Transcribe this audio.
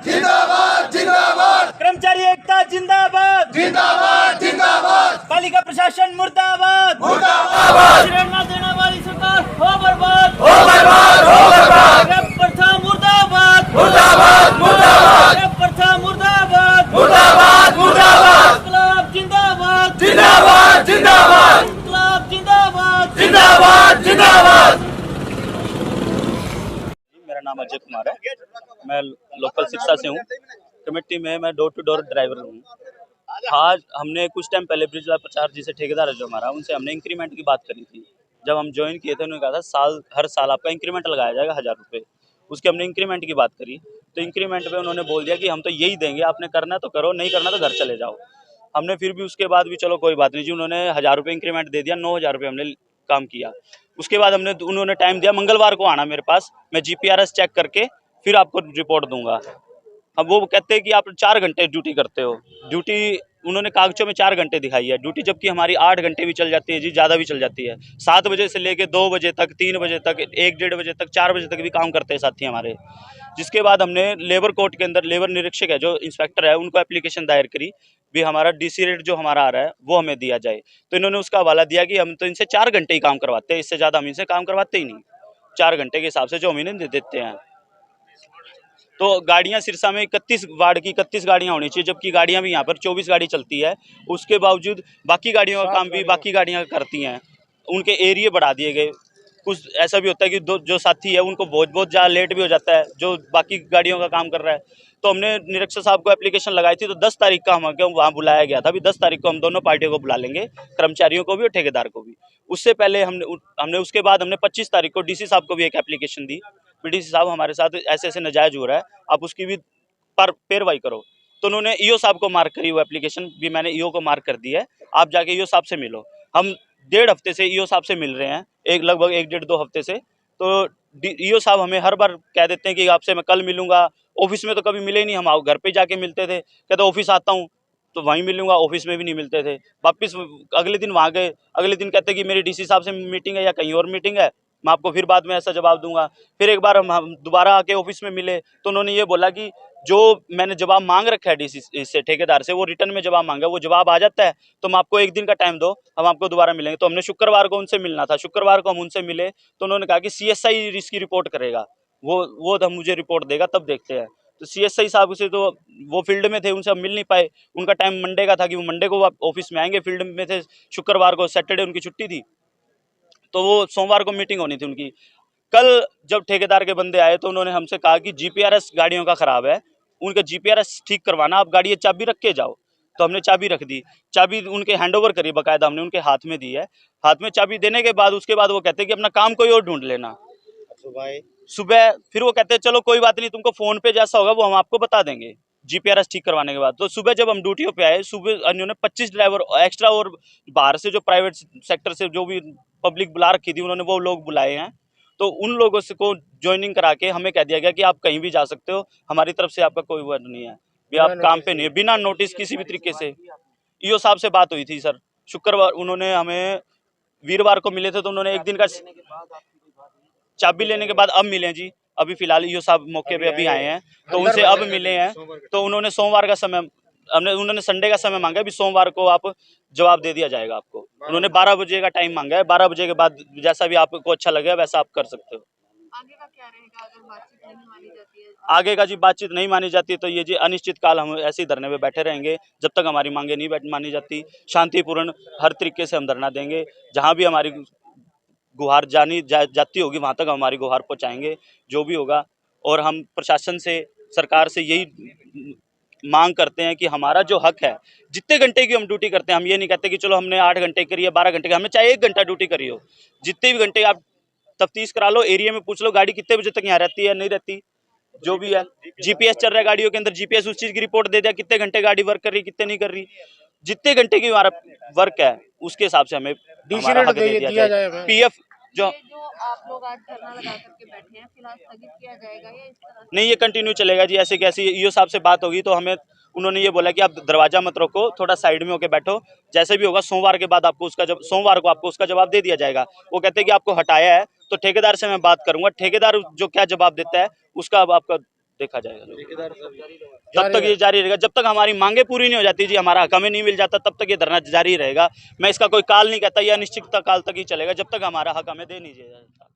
जिंदाबाद जिंदाबाद, कर्मचारी एकता जिंदाबाद जिंदाबाद जिंदाबाद, पालिका प्रशासन मुर्दाबाद मुर्दाबाद, प्रेरणा देने वाली सरकार हो बर्बाद हो बर्बाद, हो बर्बाद, नगर प्रथा मुर्दाबाद मुर्दाबाद मुर्दाबाद, नगर प्रथा मुर्दाबाद मुर्दाबाद मुर्दाबाद, इंकलाब जिंदाबाद जिंदाबाद जिंदाबाद, इंकलाब जिंदाबाद जिंदाबाद जिंदाबाद। मेरा नाम अजय कुमार है। मैं लोकल सिरसा से हूँ। कमेटी में मैं डोर टू डोर ड्राइवर हूँ। आज हमने कुछ टाइम पहले ब्रिजलाल प्रचार जी से ठेकेदार है जो हमारा, उनसे हमने इंक्रीमेंट की बात करी थी। जब हम ज्वाइन किए थे उन्होंने कहा था हर साल आपका इंक्रीमेंट लगाया जाएगा 1000 रुपये। उसके हमने इंक्रीमेंट की बात करी तो इंक्रीमेंट पे उन्होंने बोल दिया कि हम तो यही देंगे, आपने करना है तो करो, नहीं करना तो घर चले जाओ। हमने फिर भी उसके बाद भी चलो कोई बात नहीं जी, उन्होंने 1000 रुपये इंक्रीमेंट दे दिया, 9000 रुपये हमने काम किया। उसके बाद उन्होंने टाइम दिया मंगलवार को आना मेरे पास, मैं GPRS चेक करके फिर आपको रिपोर्ट दूंगा। अब वो कहते हैं कि आप 4 घंटे ड्यूटी करते हो। ड्यूटी उन्होंने कागजों में 4 घंटे दिखाई है ड्यूटी, जबकि हमारी 8 घंटे भी चल जाती है जी, ज़्यादा भी चल जाती है। 7 बजे से लेके 2 बजे तक, 3 बजे तक, 1-1:30 बजे तक, 4 बजे तक भी काम करते हैं साथी हमारे। जिसके बाद हमने लेबर कोर्ट के अंदर लेबर निरीक्षक है जो इंस्पेक्टर है, उनको एप्लीकेशन दायर करी भी हमारा DC रेट जो हमारा आ रहा है वो हमें दिया जाए। तो इन्होंने उसका हवाला दिया कि हम तो इनसे 4 घंटे ही काम करवाते हैं, इससे ज़्यादा हम इनसे काम करवाते ही नहीं। 4 घंटे के हिसाब से जो हम इन्हें दे देते हैं। तो गाड़ियां सिरसा में 31 वार्ड की 31 गाड़ियां होनी चाहिए, जबकि गाड़ियां भी यहाँ पर 24 गाड़ी चलती है। उसके बावजूद बाकी गाड़ियों का काम भी बाकी गाड़ियां करती हैं। उनके एरिए बढ़ा दिए गए। कुछ ऐसा भी होता है कि जो साथी है उनको बहुत ज़्यादा लेट भी हो जाता है जो बाकी गाड़ियों का काम कर रहा है। तो हमने निरीक्षक साहब को एप्लीकेशन लगाई थी, तो 10 तारीख का हम वहाँ बुलाया गया था। अभी 10 तारीख को हम दोनों पार्टियों को बुला लेंगे, कर्मचारियों को भी और ठेकेदार को भी। उससे पहले हमने उसके बाद हमने 25 तारीख को DC साहब को भी एक एप्लीकेशन दी, DC साहब हमारे साथ ऐसे ऐसे नाजायज हो रहा है, आप उसकी भी पैरवाई करो। तो उन्होंने EO साहब को मार्क करी वो एप्लीकेशन भी, मैंने EO को मार्क कर दी है, आप जाके EO साहब से मिलो। हम 1.5 हफ्ते से EO साहब से मिल रहे हैं, लगभग 1-1.5-2 हफ्ते से। तो EO साहब हमें हर बार कह देते हैं कि आपसे मैं कल मिलूंगा। ऑफिस में तो कभी मिले ही नहीं, हम घर पे जाके मिलते थे, कहते ऑफिस आता हूँ तो वहीं मिलूंगा, ऑफिस में भी नहीं मिलते थे। वापस अगले दिन वहाँ गए, अगले दिन कहते कि मेरी DC साहब से मीटिंग है या कहीं और मीटिंग है, मैं आपको फिर बाद में ऐसा जवाब दूंगा। फिर एक बार हम दोबारा आके ऑफिस में मिले तो उन्होंने ये बोला कि जो मैंने जवाब मांग रखा है DC से ठेकेदार से, वो रिटर्न में जवाब मांगा, वो जवाब आ जाता है तो हम आपको 1 दिन का टाइम दो, हम आपको दोबारा मिलेंगे। तो हमने शुक्रवार को उनसे मिलना था, शुक्रवार को हम उनसे मिले तो उन्होंने कहा कि CSI इसकी रिपोर्ट करेगा, वो तो मुझे रिपोर्ट देगा तब देखते हैं। तो CSI साहब से तो वो फील्ड में थे, उनसे हम मिल नहीं पाए। उनका टाइम मंडे का था कि वो मंडे को ऑफिस में आएंगे, फील्ड में थे। शुक्रवार को, सैटरडे उनकी छुट्टी थी, तो वो सोमवार को मीटिंग होनी थी उनकी। कल जब ठेकेदार के बंदे आए तो उन्होंने हमसे कहा कि GPRS गाड़ियों का ख़राब है, उनका GPRS ठीक करवाना, आप गाड़ी चाबी रख के जाओ। तो हमने चाबी रख दी, चाबी उनके हैंडओवर करी, बाकायदा हमने उनके हाथ में दी है। हाथ में चाबी देने के बाद उसके बाद वो कहते हैं कि अपना काम कोई और ढूंढ लेना। सुबह फिर वो कहते हैं चलो कोई बात नहीं, तुमको फ़ोन पे जैसा होगा वो हम आपको बता देंगे GPRS ठीक करवाने के बाद। तो सुबह जब हम ड्यूटियों पे आए, सुबह उन्होंने 25 ड्राइवर एक्स्ट्रा और बाहर से जो प्राइवेट सेक्टर से जो भी पब्लिक बुला रखी थी उन्होंने वो लोग बुलाए हैं। तो उन लोगों से को ज्वाइनिंग करा के हमें कह दिया गया कि आप कहीं भी जा सकते हो, हमारी तरफ से आपका कोई वर्ड नहीं है, भी आप काम पे नहीं है, बिना नोटिस किसी भी तरीके से। EO साहब से बात हुई थी सर, शुक्रवार उन्होंने हमें, वीरवार को मिले थे तो उन्होंने 1 दिन का चाबी लेने के बाद अब मिले जी। अभी फिलहाल EO साहब मौके पे अभी आए हैं तो उनसे अब मिले हैं। तो उन्होंने सोमवार का समय, उन्होंने संडे का समय मांगा, अभी सोमवार को आप जवाब दे दिया जाएगा आपको। उन्होंने 12 बजे का टाइम मांगा है, 12 बजे के बाद जैसा भी आपको अच्छा लगे वैसा आप कर सकते हो। आगे का क्या रहेगा अगर बातचीत नहीं मानी जाती है? आगे का जी बातचीत नहीं मानी जाती तो ये जी अनिश्चित काल हम ऐसे ही धरने में बैठे रहेंगे जब तक हमारी मांगे नहीं मानी जाती। शांतिपूर्ण हर तरीके से हम धरना देंगे, जहाँ भी हमारी गुहार जाती होगी वहाँ तक हमारी गुहार पहुँचाएंगे, जो भी होगा। और हम प्रशासन से, सरकार से यही मांग करते हैं कि हमारा जो हक है, जितने घंटे की हम ड्यूटी करते हैं, हम ये नहीं कहते कि चलो हमने 8 घंटे करी है, 12 घंटे की, हमें चाहे 1 घंटा ड्यूटी करी हो, जितने भी घंटे आप तफ्तीश करा लो, एरिया में पूछ लो गाड़ी कितने बजे तक यहाँ रहती है नहीं रहती, जो भी है। GPS चल रहा है गाड़ियों के अंदर, GPS उस चीज़ की रिपोर्ट दे दिया कितने घंटे गाड़ी वर्क कर रही, कितने नहीं कर रही। जितने घंटे की हमारा वर्क है उसके हिसाब से हमें हमारा हक दे दिया जाए। PF जो आप लोग आज धरना लगा करके बैठे हैं, फिलहाल स्थगित किया जाएगा या इस तरह नहीं, ये कंटिन्यू चलेगा जी। ऐसे कैसे EO साहब से बात होगी तो हमें उन्होंने ये बोला कि आप दरवाजा मत रोको, थोड़ा साइड में होके बैठो, जैसे भी होगा सोमवार के बाद आपको सोमवार को आपको उसका जवाब दे दिया जाएगा। वो कहते हैं कि आपको हटाया है तो ठेकेदार से मैं बात करूंगा, ठेकेदार जो क्या जवाब देता है उसका अब आपका देखा जाएगा। तब तक ये जारी रहेगा, जब तक हमारी मांगे पूरी नहीं हो जाती जी, हमारा हक हमें नहीं मिल जाता, तब तक ये धरना जारी रहेगा। मैं इसका कोई काल नहीं कहता, यह अनिश्चितता काल तक ही चलेगा, जब तक हमारा हक हमें दे नहीं दिया जाता।